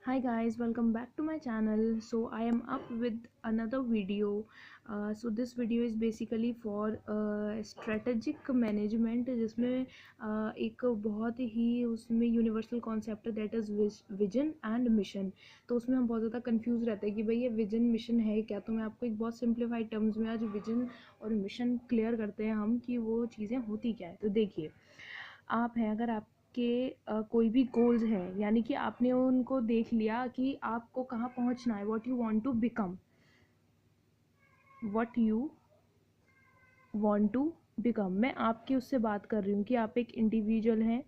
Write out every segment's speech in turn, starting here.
Hi guys, welcome back to my channel. So I am up with another video. So this video is basically for strategic management, जिसमें एक बहुत ही उसमें universal concept है, that is vision and mission. तो उसमें हम बहुत ज़्यादा कंफ्यूज रहते हैं कि भाई ये विजन मिशन है क्या. तो मैं आपको एक बहुत सिंप्लीफाइड टर्म्स में आज विजन और मिशन क्लियर करते हैं हम कि वो चीज़ें होती क्या है. तो देखिए, आप हैं, अगर आपके कोई भी गोल्स हैं, यानी कि आपने उनको देख लिया कि आपको कहाँ पहुँचना है, what you want to become, what you want to become. मैं आपकी उससे बात कर रही हूँ कि आप एक इंडिविजुअल हैं,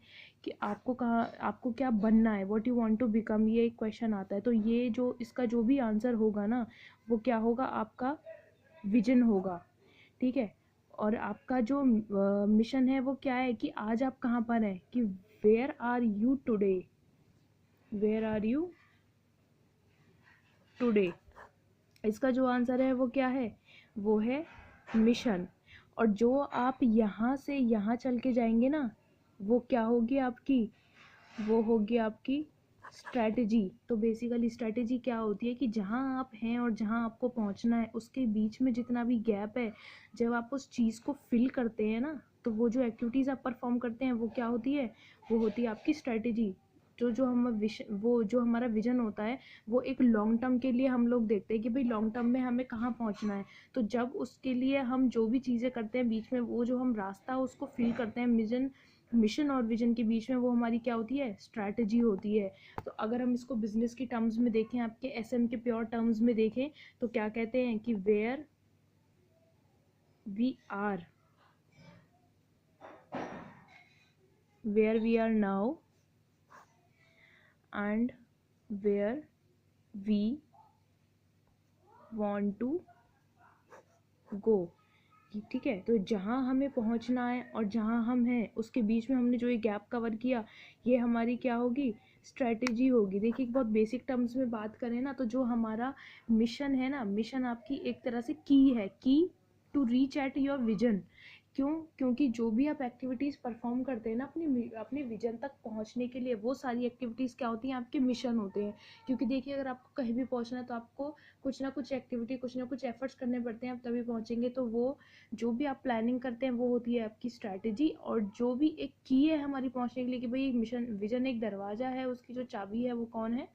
कि आपको कहाँ, आपको क्या बनना है, what you want to become. ये एक क्वेश्चन आता है, तो ये जो इसका जो भी आंसर होगा ना, वो क्या होगा, आपका विजन होगा. ठीक है. और आपका जो मिशन है वो क्या है, कि आज आप कहाँ पर हैं, कि where are you today, where are you today. इसका जो आंसर है वो क्या है, वो है मिशन. और जो आप यहाँ से यहाँ चल के जाएंगे ना, वो क्या होगी आपकी, वो होगी आपकी स्ट्रैटेजी. तो बेसिकली स्ट्रैटेजी क्या होती है, कि जहाँ आप हैं और जहाँ आपको पहुँचना है उसके बीच में जितना भी गैप है, जब आप उस चीज़ को फिल करते हैं ना, तो वो जो एक्टिविटीज़ आप परफॉर्म करते हैं वो क्या होती है, वो होती है आपकी स्ट्रैटेजी. जो जो हम वो जो हमारा विजन होता है, वो एक लॉन्ग टर्म के लिए हम लोग देखते हैं कि भाई लॉन्ग टर्म में हमें कहाँ पहुँचना है. तो जब उसके लिए हम जो भी चीज़ें करते हैं बीच में, वो जो हम रास्ता उसको फिल करते हैं मिशन और विजन के बीच में, वो हमारी क्या होती है, स्ट्रैटेजी होती है. तो अगर हम इसको बिजनेस की टर्म्स में देखें, आपके एसएम के प्योर टर्म्स में देखें, तो क्या कहते हैं कि where we are, where we are now and where we want to go. ठीक है. तो जहाँ हमें पहुँचना है और जहाँ हम हैं उसके बीच में हमने जो ये गैप कवर किया, ये हमारी क्या होगी, स्ट्रैटेजी होगी. देखिए, बहुत बेसिक टर्म्स में बात करें ना, तो जो हमारा मिशन है ना, मिशन आपकी एक तरह से की है, की to reach at your vision. क्यों, क्योंकि जो भी आप एक्टिविटीज़ परफॉर्म करते हैं ना अपने विजन तक पहुंचने के लिए, वो सारी एक्टिविटीज़ क्या होती हैं, आपके मिशन होते हैं. क्योंकि देखिए, अगर आपको कहीं भी पहुंचना है तो आपको कुछ ना कुछ एक्टिविटी, कुछ ना कुछ एफर्ट्स करने पड़ते हैं, आप तभी पहुंचेंगे. तो वो जो भी आप प्लानिंग करते हैं वो होती है आपकी स्ट्रैटेजी. और जो भी एक की है हमारी पहुंचने के लिए, कि भाई मिशन विजन एक दरवाज़ा है, उसकी जो चाबी है वो कौन है,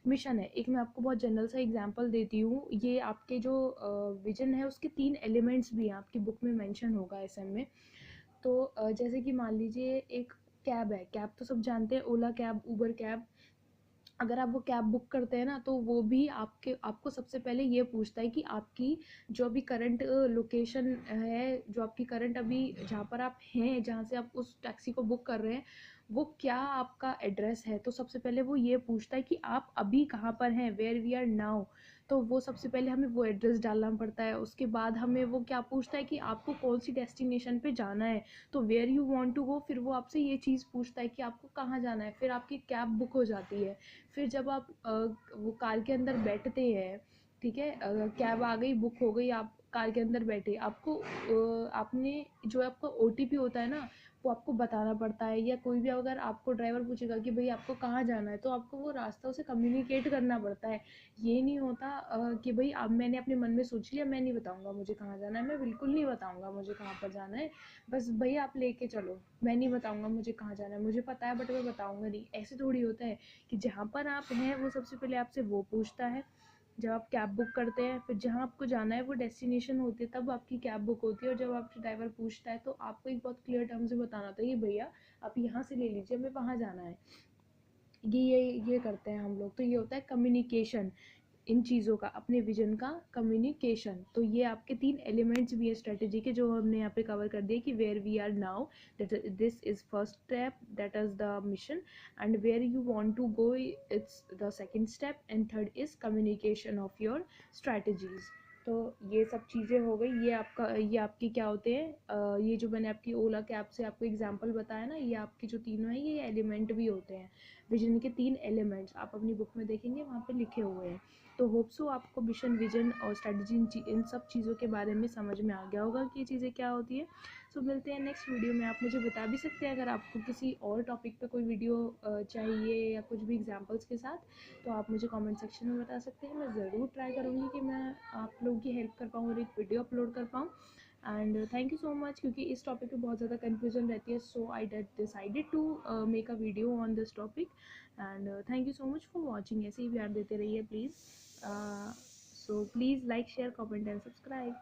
मिशन है. एक मैं आपको बहुत जनरल सा एग्जांपल देती हूँ. ये आपके जो विजन है उसके 3 एलिमेंट्स भी हैं, आपकी बुक में मेंशन होगा एसएम में. तो जैसे कि मान लीजिए एक कैब है, कैब तो सब जानते हैं, ओला कैब, उबर कैब. अगर आप वो कैब बुक करते हैं ना, तो वो भी आपको सबसे पहले ये पूछता है कि आपकी जो अभी करंट लोकेशन है, जो आपकी करंट अभी जहाँ पर आप हैं, जहाँ से आप उस टैक्सी को बुक कर रहे हैं, वो क्या आपका एड्रेस है. तो सबसे पहले वो ये पूछता है कि आप अभी कहाँ पर हैं, वेयर वी आर नाउ. तो वो सबसे पहले हमें वो एड्रेस डालना पड़ता है. उसके बाद हमें वो क्या पूछता है कि आपको कौन सी डेस्टिनेशन पे जाना है. तो where you want to go, फिर वो आपसे ये चीज़ पूछता है कि आपको कहाँ जाना है. फिर आपकी कैब बुक हो जाती है. फिर जब आप वो कार के अंदर बैठते हैं, ठीक है, कैब आ गई, बुक हो गई, आप कार के अंदर बैठे, आपको आपने जो आपका ओटीपी होता है ना, वो आपको बताना पड़ता है. या कोई भी अगर आपको ड्राइवर पूछेगा कि भाई आपको कहाँ जाना है, तो आपको वो रास्ता उसे कम्युनिकेट करना पड़ता है. ये नहीं होता कि भाई अब मैंने अपने मन में सोच लिया, मैं नहीं बताऊंगा मुझे कहाँ जाना है, मैं बिल्कुल नहीं बताऊंगा मुझे कहाँ पर जाना है, बस भैया आप लेके चलो, मैं नहीं बताऊंगा मुझे कहाँ जाना है, मुझे पता है बट मैं बताऊंगा नहीं. ऐसे थोड़ी होता है. कि जहाँ पर आप हैं वो सबसे पहले आपसे वो पूछता है जब आप कैब बुक करते हैं. फिर जहाँ आपको जाना है वो डेस्टिनेशन होती है, तब आपकी कैब बुक होती है. और जब आपसे ड्राइवर पूछता है, तो आपको एक बहुत क्लियर टर्म से बताना होता है कि भैया आप यहाँ से ले लीजिए, हमें वहाँ जाना है. ये करते हैं हम लोग. तो ये होता है कम्युनिकेशन, इन चीज़ों का, अपने विजन का कम्युनिकेशन. तो ये आपके 3 एलिमेंट्स भी है स्ट्रेटेजी के, जो हमने यहाँ पे कवर कर दिए. कि where we are now, this is first step, that is the mission. And where you want to go, it's the second step. And third is communication of your strategies. तो ये सब चीज़ें हो गई. ये आपकी क्या होते हैं, ये जो मैंने आपकी ओला कैब से आपको एग्जांपल बताया ना, ये आपके जो तीनों हैं, ये एलिमेंट भी होते हैं. विजन के 3 एलिमेंट्स आप अपनी बुक में देखेंगे, वहाँ पे लिखे हुए हैं. तो होप सो आपको मिशन, विजन और स्ट्रेटजी, इन सब चीज़ों के बारे में समझ में आ गया होगा कि ये चीज़ें क्या होती है. सो मिलते हैं नेक्स्ट वीडियो में। आप मुझे बता भी सकते हैं अगर आपको किसी और टॉपिक पे कोई वीडियो चाहिए या कुछ भी एग्जांपल्स के साथ, तो आप मुझे कमेंट सेक्शन में बता सकते हैं। मैं ज़रूर ट्राई करूँगी कि मैं आप लोगों की हेल्प कर पाऊँ और एक वीडियो अपलोड कर पाऊँ। And thank you so much, क्योंकि इस टॉपिक पे बहुत ज़्यादा कन्फ्यूजन रहती है, so I decided to make a video on this topic. And thank you so much for watching. ऐसे ही प्यार देते रहिए please. So please like share comment and subscribe.